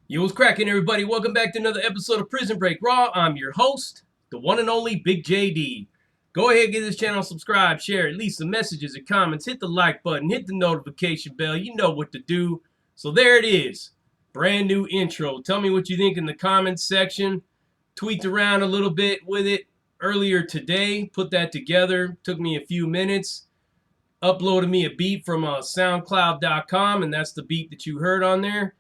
Yo, what's cracking, everybody? Welcome back to another episode of Prison Break Raw. I'm your host, the one and only Big JD. Go ahead, give this channel a subscribe, share, leave some messages or comments, hit the like button, hit the notification bell. You know what to do. So there it is. Brand new intro. Tell me what you think in the comments section. Tweaked around a little bit with it earlier today. Put that together. Took me a few minutes. Uploaded me a beat from SoundCloud.com, and that's the beat that you heard on there.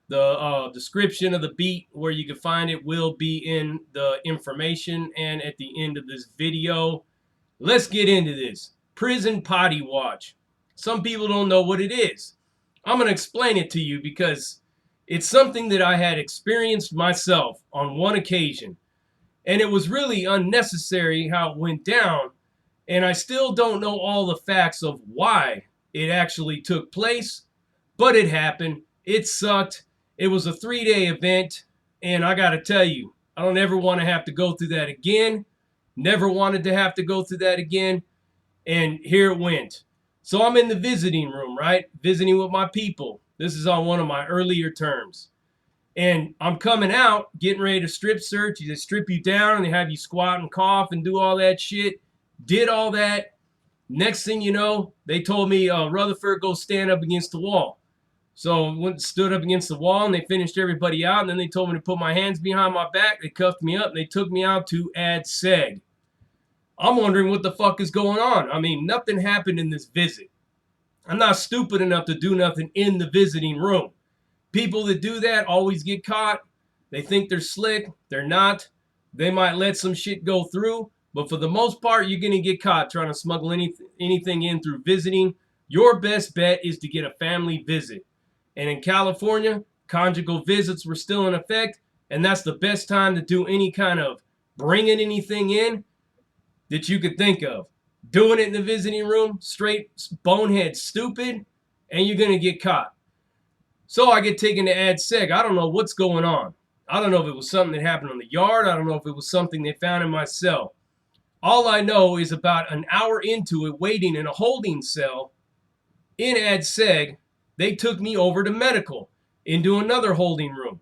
The description of the beat where you can find it will be in the information and at the end of this video. Let's get into this. Prison potty watch. Some people don't know what it is. I'm going to explain it to you because it's something that I had experienced myself on one occasion. And it was really unnecessary how it went down. And I still don't know all the facts of why it actually took place. But it happened. It sucked. It was a 3-day event, and I got to tell you, I don't ever want to have to go through that again. Never wanted to have to go through that again, and here it went. So I'm in the visiting room, right? Visiting with my people. This is on one of my earlier terms. And I'm coming out, getting ready to strip search. They strip you down, and they have you squat and cough and do all that shit. Did all that. Next thing you know, they told me, Rutherford, go stand up against the wall. So I went, stood up against the wall, and they finished everybody out. And then they told me to put my hands behind my back. They cuffed me up, and they took me out to add seg. I'm wondering what the fuck is going on. I mean, nothing happened in this visit. I'm not stupid enough to do nothing in the visiting room. People that do that always get caught. They think they're slick. They're not. They might let some shit go through. But for the most part, you're going to get caught trying to smuggle anything in through visiting. Your best bet is to get a family visit. And in California, conjugal visits were still in effect, and that's the best time to do any kind of bringing anything in that you could think of. Doing it in the visiting room, straight bonehead stupid, and you're going to get caught. So I get taken to ad seg. I don't know what's going on. I don't know if it was something that happened on the yard. I don't know if it was something they found in my cell. All I know is about an hour into it, waiting in a holding cell in ad seg, they took me over to medical into another holding room.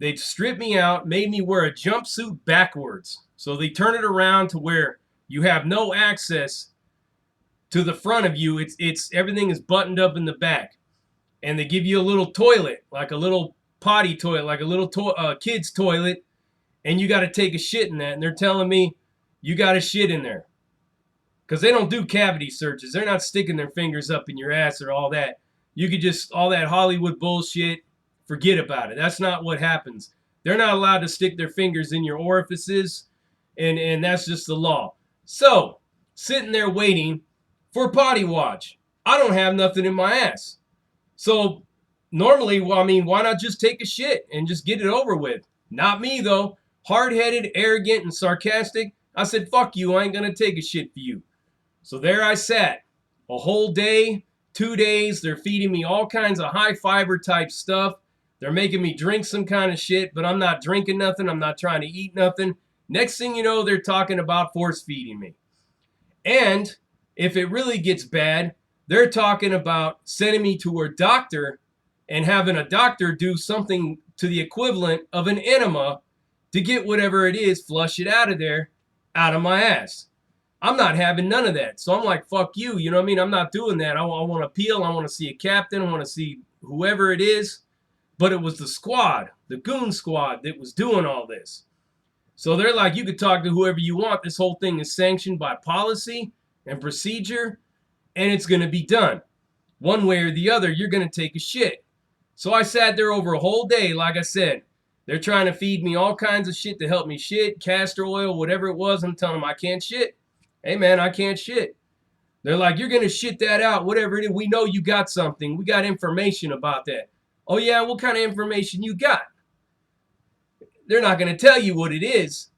They'd stripped me out, made me wear a jumpsuit backwards. So they turn it around to where you have no access to the front of you. It's everything is buttoned up in the back. And they give you a little toilet, like a little potty toilet, like a little kid's toilet. And you got to take a shit in that. And they're telling me you got to shit in there. Because they don't do cavity searches. They're not sticking their fingers up in your ass or all that. You could just, all that Hollywood bullshit, forget about it. That's not what happens. They're not allowed to stick their fingers in your orifices, and that's just the law. So, sitting there waiting for potty watch. I don't have nothing in my ass. So, normally, well, I mean, why not just take a shit and just get it over with? Not me, though. Hard-headed, arrogant, and sarcastic. I said, fuck you, I ain't gonna take a shit for you. So there I sat. A whole day. 2 days, they're feeding me all kinds of high fiber type stuff. They're making me drink some kind of shit, but I'm not drinking nothing. I'm not trying to eat nothing. Next thing you know, they're talking about force feeding me. And if it really gets bad, they're talking about sending me to a doctor and having a doctor do something to the equivalent of an enema to get whatever it is, flush it out of there, out of my ass. I'm not having none of that. So I'm like, fuck you. You know what I mean? I'm not doing that. I want to appeal. I want to see a captain. I want to see whoever it is. But it was the squad, the goon squad, that was doing all this. So they're like, you could talk to whoever you want. This whole thing is sanctioned by policy and procedure, and it's going to be done. One way or the other, you're going to take a shit. So I sat there over a whole day, like I said. They're trying to feed me all kinds of shit to help me shit, castor oil, whatever it was. I'm telling them I can't shit. Hey, man, I can't shit. They're like, you're going to shit that out, whatever it is. We know you got something. We got information about that. Oh, yeah, what kind of information you got? They're not going to tell you what it is,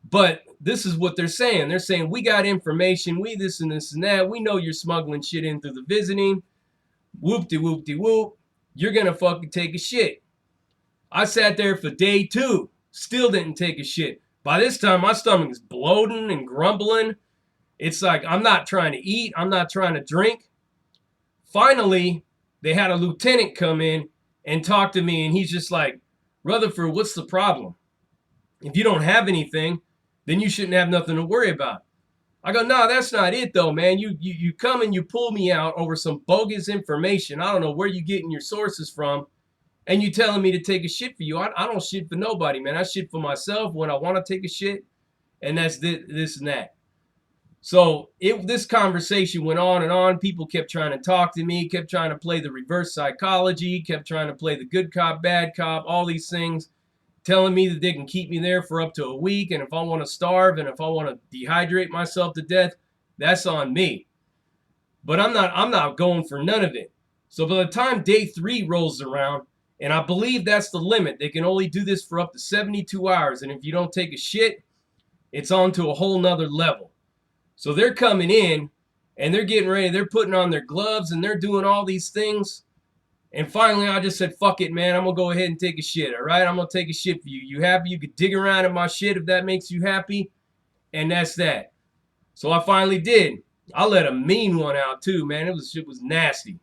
but this is what they're saying. They're saying, we got information. We this and this and that. We know you're smuggling shit in through the visiting. Whoop-de-whoop-de-whoop. You're going to fucking take a shit. I sat there for day 2. Still didn't take a shit. By this time, my stomach is bloating and grumbling. It's like, I'm not trying to eat. I'm not trying to drink. Finally, they had a lieutenant come in and talk to me, and he's just like, Rutherford, what's the problem? If you don't have anything, then you shouldn't have nothing to worry about. I go, no, that's not it though, man. You come and you pull me out over some bogus information. I don't know where you getting your sources from. And you telling me to take a shit for you. I don't shit for nobody, man. I shit for myself when I want to take a shit. And that's this and that. So this conversation went on and on. People kept trying to talk to me, kept trying to play the reverse psychology, kept trying to play the good cop, bad cop, all these things, telling me that they can keep me there for up to a week. And if I want to starve and if I want to dehydrate myself to death, that's on me. But I'm not going for none of it. So by the time day 3 rolls around, and I believe that's the limit, they can only do this for up to 72 hours. And if you don't take a shit, it's on to a whole nother level. So they're coming in and they're getting ready. They're putting on their gloves and they're doing all these things. And finally, I just said, fuck it, man. I'm going to go ahead and take a shit, all right? I'm going to take a shit for you. You happy? You could dig around in my shit if that makes you happy. And that's that. So I finally did. I let a mean one out too, man. It was nasty.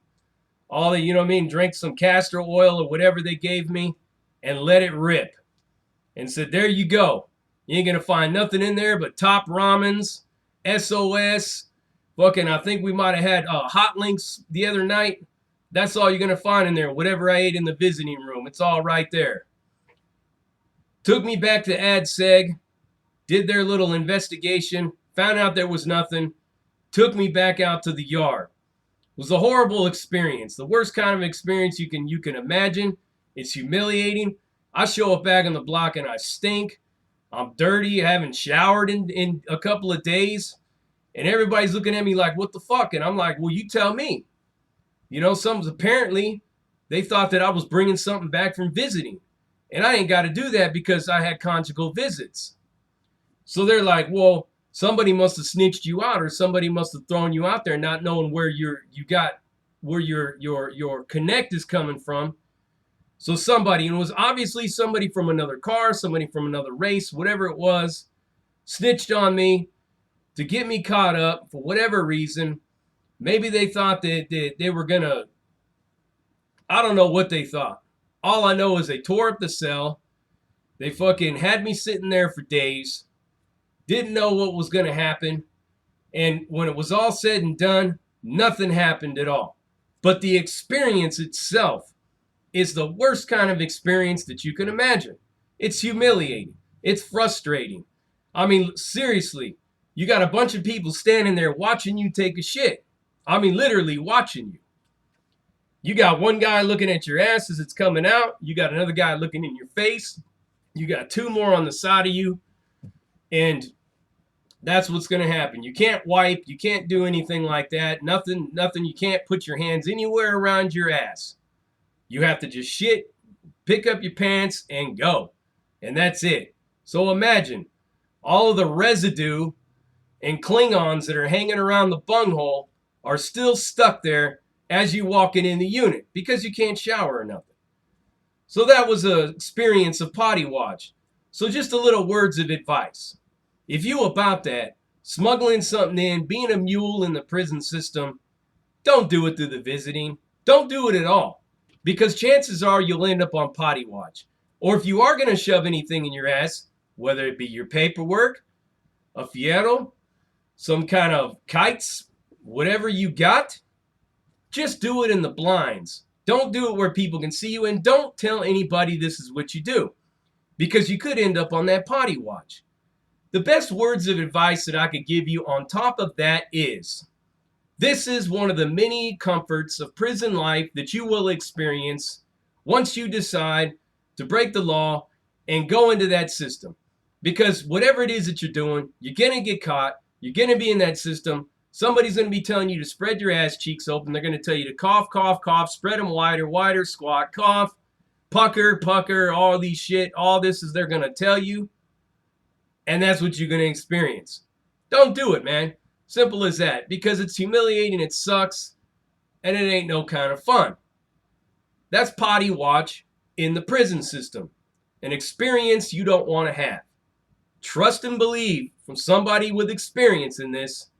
All the, you know what I mean, drank some castor oil or whatever they gave me and let it rip. And said, there you go. You ain't going to find nothing in there but top ramens, SOS. Fucking, I think we might have had hot links the other night. That's all you're going to find in there. Whatever I ate in the visiting room, it's all right there. Took me back to AdSeg, did their little investigation, found out there was nothing, took me back out to the yard. It was a horrible experience. The worst kind of experience you can imagine. It's humiliating. I show up back on the block and I stink. I'm dirty. I haven't showered in a couple of days. And everybody's looking at me like, what the fuck? And I'm like, well, you tell me. You know, apparently they thought that I was bringing something back from visiting. And I ain't got to do that because I had conjugal visits. So they're like, well, somebody must have snitched you out or somebody must have thrown you out there not knowing where your connect is coming from. So somebody, and it was obviously somebody from another car, somebody from another race, whatever it was, snitched on me to get me caught up for whatever reason. Maybe they thought that they were going to, I don't know what they thought. All I know is they tore up the cell. They fucking had me sitting there for days. Didn't know what was going to happen. And when it was all said and done, nothing happened at all. But the experience itself is the worst kind of experience that you can imagine. It's humiliating. It's frustrating. I mean, seriously, you got a bunch of people standing there watching you take a shit. I mean, literally watching you. You got one guy looking at your ass as it's coming out. You got another guy looking in your face. You got 2 more on the side of you. And that's what's going to happen. You can't wipe. You can't do anything like that. Nothing. You can't put your hands anywhere around your ass. You have to just shit, pick up your pants, and go. And that's it. So imagine all of the residue and Klingons that are hanging around the bunghole are still stuck there as you walking in the unit because you can't shower or nothing. So that was an experience of potty watch. So just a little words of advice. If you about that, smuggling something in, being a mule in the prison system, don't do it through the visiting. Don't do it at all. Because chances are you'll end up on potty watch. Or if you are going to shove anything in your ass, whether it be your paperwork, a fierro, some kind of kites, whatever you got, just do it in the blinds. Don't do it where people can see you, and don't tell anybody this is what you do, because you could end up on that potty watch. The best words of advice that I could give you on top of that is, this is one of the many comforts of prison life that you will experience once you decide to break the law and go into that system. Because whatever it is that you're doing, you're going to get caught. You're going to be in that system. Somebody's going to be telling you to spread your ass cheeks open. They're going to tell you to cough, cough, cough, spread them wider, wider, squat, cough, pucker, pucker, all these shit. All this is they're going to tell you. And that's what you're going to experience. Don't do it, man. Simple as that. Because it's humiliating, it sucks, and it ain't no kind of fun. That's potty watch in the prison system. An experience you don't want to have. Trust and believe from somebody with experience in this,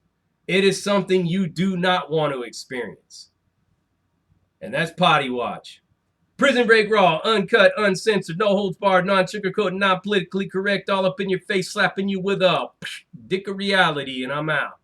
it is something you do not want to experience. And that's potty watch. Prison Break Raw, uncut, uncensored, no holds barred, non-sugarcoated, non-politically correct, all up in your face, slapping you with a dick of reality, and I'm out.